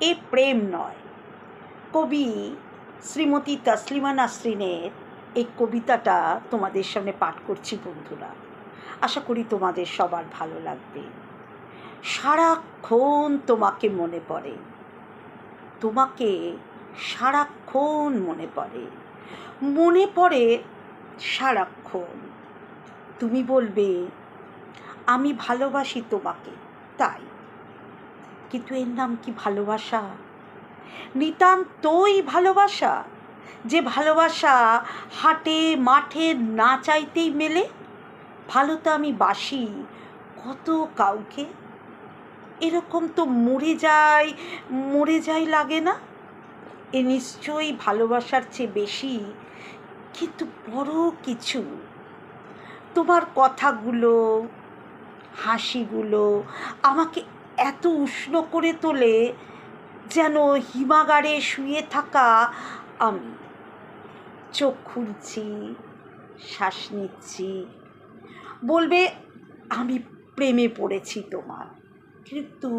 এ প্রেম নয়। কবি শ্রীমতী তসলিমা নাসরিনের এই কবিতাটা তোমাদের সামনে পাঠ করছি বন্ধুরা। আশা করি তোমাদের সবার ভালো লাগবে। সারাক্ষণ তোমাকে মনে পড়ে, তোমাকে সারাক্ষণ মনে পড়ে, মনে পড়ে সারাক্ষণ। তুমি বলবে আমি ভালোবাসি তোমাকে, তাই, কিন্তু এর নাম কি ভালোবাসা? নিতান্তই ভালোবাসা, যে ভালোবাসা হাটে মাঠে না চাইতেই মেলে? ভালো তো আমি বাসি কত কাউকে, এরকম তো মরে যাই লাগে না? এ নিশ্চয়ই ভালোবাসার চেয়ে বেশি, কিন্তু বড় কিছু। তোমার কথাগুলো, হাসিগুলো আমাকে এত উষ্ণ করে তোলে, যেন হিমাগারে শুয়ে থাকা আমি। চোখ খুলছি, শ্বাস নিচ্ছি, বলবে আমি প্রেমে পড়েছি তোমার। কিন্তু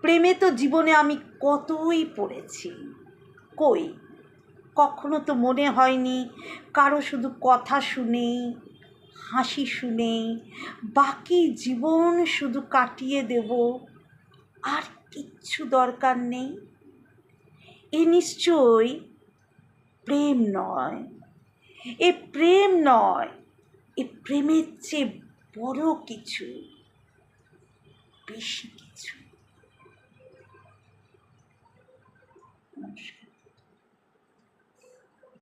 প্রেমে তো জীবনে আমি কতই পড়েছি, কই কখনো তো মনে হয়নি কারো শুধু কথা শুনেই, হাসি শুনেই বাকি জীবন শুধু কাটিয়ে দেব, আর কিচ্ছু দরকার নেই। এ নিশ্চয়ই প্রেম নয়, এ প্রেম নয়, এ প্রেমের চেয়ে বড় কিছু, বেশি কিছু। নমস্কার।